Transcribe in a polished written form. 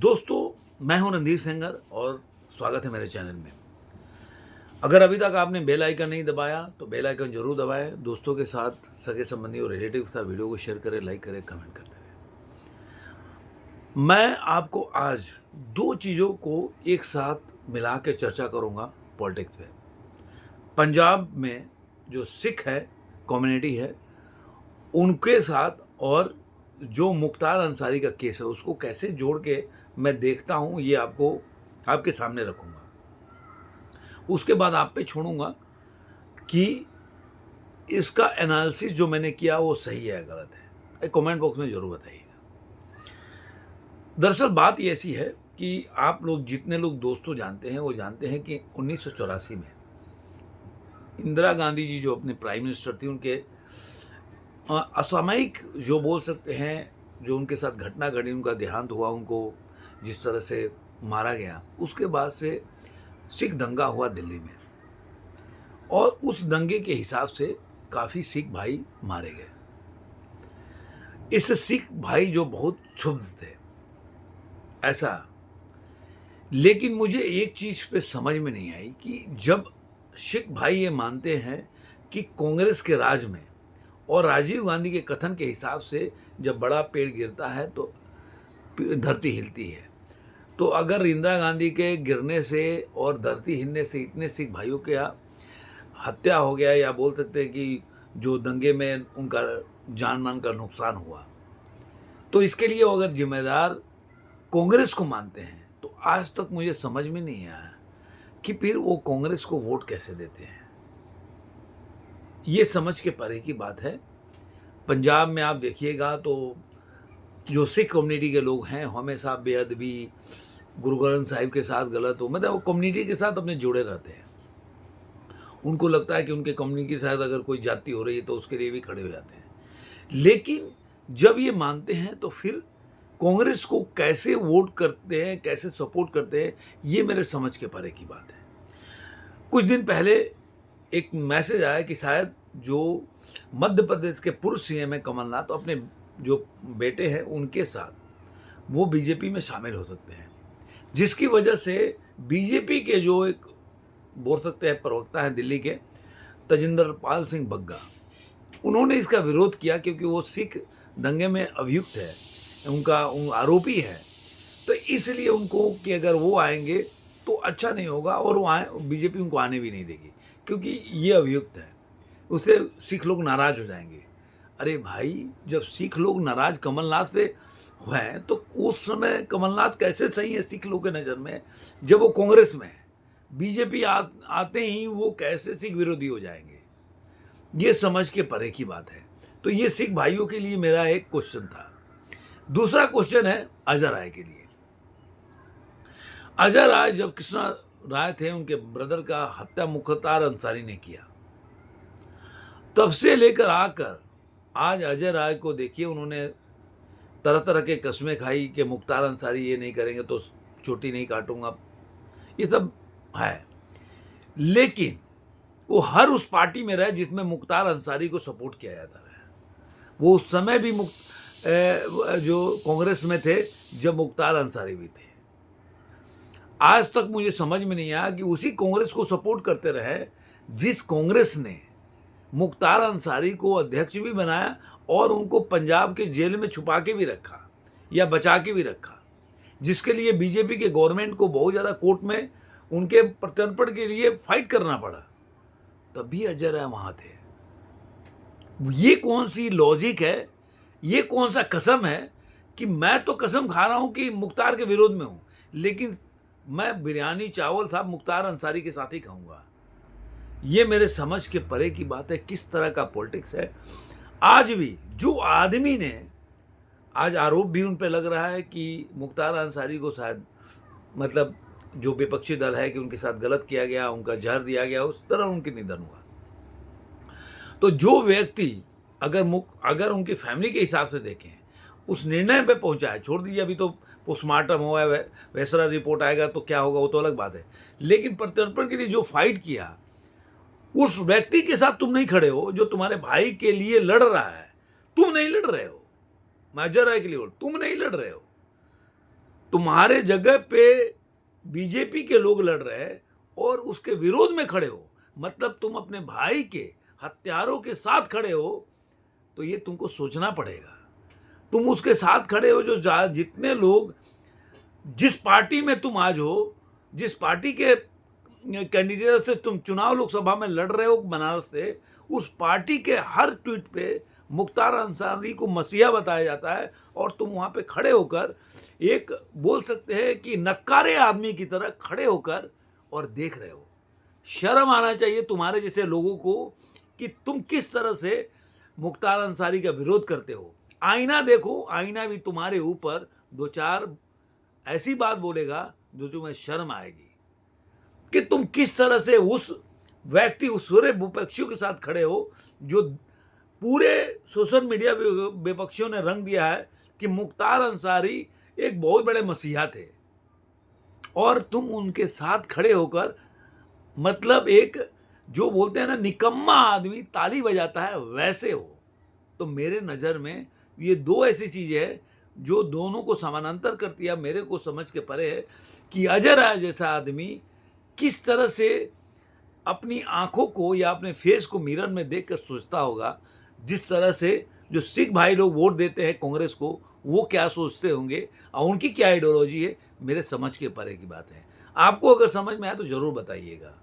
दोस्तों, मैं हूं रणधीर सेंगर और स्वागत है मेरे चैनल में। अगर अभी तक आपने बेल आइकन नहीं दबाया तो बेल आइकन जरूर दबाएं। दोस्तों के साथ, सगे संबंधी और रिलेटिव के साथ वीडियो को शेयर करें, लाइक करें, कमेंट करते रहें। मैं आपको आज दो चीज़ों को एक साथ मिला के चर्चा करूंगा पॉलिटिक्स पे। पंजाब में जो सिख है, कम्युनिटी है, उनके साथ, और जो मुख्तार अंसारी का केस है उसको कैसे जोड़ के मैं देखता हूं, ये आपको आपके सामने रखूंगा। उसके बाद आप पे छोड़ूंगा कि इसका एनालिसिस जो मैंने किया वो सही है गलत है। कमेंट बॉक्स में जरूर बताइएगा। दरअसल बात ये ऐसी है कि आप लोग, जितने लोग दोस्तों जानते हैं, वो जानते हैं कि 1984 में इंदिरा गांधी जी जो अपने प्राइम मिनिस्टर थी, उनके असामयिक जो बोल सकते हैं, जो उनके साथ घटना घटी, उनका देहांत हुआ, उनको जिस तरह से मारा गया, उसके बाद से सिख दंगा हुआ दिल्ली में, और उस दंगे के हिसाब से काफी सिख भाई मारे गए। इस सिख भाई जो बहुत क्षुब्ध थे ऐसा। लेकिन मुझे एक चीज पे समझ में नहीं आई कि जब सिख भाई ये मानते हैं कि कांग्रेस के राज में और राजीव गांधी के कथन के हिसाब से जब बड़ा पेड़ गिरता है तो धरती हिलती है, तो अगर इंदिरा गांधी के गिरने से और धरती हिलने से इतने सिख भाइयों के हत्या हो गया, या बोल सकते हैं कि जो दंगे में उनका जान मान का नुकसान हुआ, तो इसके लिए वो अगर जिम्मेदार कांग्रेस को मानते हैं तो आज तक मुझे समझ में नहीं आया कि फिर वो कांग्रेस को वोट कैसे देते हैं। ये समझ के परे की बात है। पंजाब में आप देखिएगा तो जो सिख कम्युनिटी के लोग हैं हमेशा बेअदबी, गुरु ग्रंथ साहिब के साथ गलत हो, मतलब वो कम्युनिटी के साथ अपने जुड़े रहते हैं। उनको लगता है कि उनके कम्युनिटी के साथ अगर कोई जाति हो रही है तो उसके लिए भी खड़े हो जाते हैं। लेकिन जब ये मानते हैं तो फिर कांग्रेस को कैसे वोट करते हैं, कैसे सपोर्ट करते हैं, ये मेरे समझ के परे की बात है। कुछ दिन पहले एक मैसेज आया कि शायद जो मध्य प्रदेश के पूर्व सीएम है कमलनाथ, तो अपने जो बेटे हैं उनके साथ वो बीजेपी में शामिल हो सकते हैं, जिसकी वजह से बीजेपी के जो एक बोल सकते हैं प्रवक्ता है दिल्ली के, तजिंदर पाल सिंह बग्गा, उन्होंने इसका विरोध किया क्योंकि वो सिख दंगे में अभियुक्त है, उनका आरोपी है। तो इसलिए उनको कि अगर वो आएंगे तो अच्छा नहीं होगा, और वो बीजेपी उनको आने भी नहीं देगी क्योंकि ये अभियुक्त है, उससे सिख लोग नाराज हो जाएंगे। अरे भाई, जब सिख लोग नाराज कमलनाथ से हैं तो उस समय कमलनाथ कैसे सही है सिख लोगों के नज़र में, जब वो कांग्रेस में है। बीजेपी आते ही वो कैसे सिख विरोधी हो जाएंगे, ये समझ के परे की बात है। तो ये सिख भाइयों के लिए मेरा एक क्वेश्चन था। दूसरा क्वेश्चन है अजय राय के लिए। अजय राय, जब कृष्णा राय थे, उनके ब्रदर का हत्या मुख्तार अंसारी ने किया, तब से लेकर आकर आज अजय राय को देखिए, उन्होंने तरह तरह के कस्में खाई कि मुख्तार अंसारी ये नहीं करेंगे तो चोटी नहीं काटूंगा, ये सब है। लेकिन वो हर उस पार्टी में रहे जिसमें मुख्तार अंसारी को सपोर्ट किया जाता है। वो उस समय भी जो कांग्रेस में थे जब मुख्तार अंसारी भी थे। आज तक मुझे समझ में नहीं आया कि उसी कांग्रेस को सपोर्ट करते रहे जिस कांग्रेस ने मुख्तार अंसारी को अध्यक्ष भी बनाया और उनको पंजाब के जेल में छुपा के भी रखा या बचा के भी रखा, जिसके लिए बीजेपी के गवर्नमेंट को बहुत ज़्यादा कोर्ट में उनके प्रत्यर्पण के लिए फाइट करना पड़ा, तब भी अजय राय वहाँ थे। ये कौन सी लॉजिक है, ये कौन सा कसम है कि मैं तो कसम खा रहा हूँ कि मुख्तार के विरोध में हूँ, लेकिन मैं बिरयानी चावल साहब मुख्तार अंसारी के साथ ही खाऊंगा। ये मेरे समझ के परे की बात है। किस तरह का पॉलिटिक्स है। आज भी जो आदमी ने, आज आरोप भी उन पे लग रहा है कि मुख्तार अंसारी को शायद, मतलब जो विपक्षी दल है, कि उनके साथ गलत किया गया, उनका जहर दिया गया, उस तरह उनके निधन हुआ। तो जो व्यक्ति अगर उनकी फैमिली के हिसाब से देखें, उस निर्णय पे पहुंचा है, छोड़ दीजिए अभी तो पोस्टमार्टम हुआ है, वैसा रिपोर्ट आएगा तो क्या होगा वो तो अलग बात है, लेकिन प्रत्यर्पण के लिए जो फाइट किया, उस व्यक्ति के साथ तुम नहीं खड़े हो जो तुम्हारे भाई के लिए लड़ रहा है। तुम नहीं लड़ रहे हो। मैं अजय राय के लिए तुम नहीं लड़ रहे हो। तुम्हारे जगह पे बीजेपी के लोग लड़ रहे हैं और उसके विरोध में खड़े हो, मतलब तुम अपने भाई के हत्यारों के साथ खड़े हो, तो ये तुमको सोचना पड़ेगा। तुम उसके साथ खड़े हो जो जितने लोग, जिस पार्टी में तुम आज हो, जिस पार्टी के कैंडिडेट से तुम चुनाव लोकसभा में लड़ रहे हो बनारस से, उस पार्टी के हर ट्वीट पे मुख्तार अंसारी को मसीहा बताया जाता है और तुम वहाँ पे खड़े होकर एक बोल सकते हैं कि नक्कारे आदमी की तरह खड़े होकर और देख रहे हो। शर्म आना चाहिए तुम्हारे जैसे लोगों को कि तुम किस तरह से मुख्तार अंसारी का विरोध करते हो। आईना देखो, आईना भी तुम्हारे ऊपर दो चार ऐसी बात बोलेगा जो तुम्हें शर्म आएगी कि तुम किस तरह से उस व्यक्ति, उस सूर्य विपक्षियों के साथ खड़े हो जो पूरे सोशल मीडिया विपक्षियों ने रंग दिया है कि मुख्तार अंसारी एक बहुत बड़े मसीहा थे, और तुम उनके साथ खड़े होकर मतलब एक जो बोलते हैं ना निकम्मा आदमी ताली बजाता है वैसे हो। तो मेरे नज़र में ये दो ऐसी चीज़ें हैं जो दोनों को समानांतर करती है, मेरे को समझ के परे है कि अजय राय जैसा आदमी किस तरह से अपनी आंखों को या अपने फेस को मिरर में देखकर सोचता होगा, जिस तरह से जो सिख भाई लोग वोट देते हैं कांग्रेस को, वो क्या सोचते होंगे और उनकी क्या आइडियोलॉजी है, मेरे समझ के परे की बात है। आपको अगर समझ में आए तो ज़रूर बताइएगा।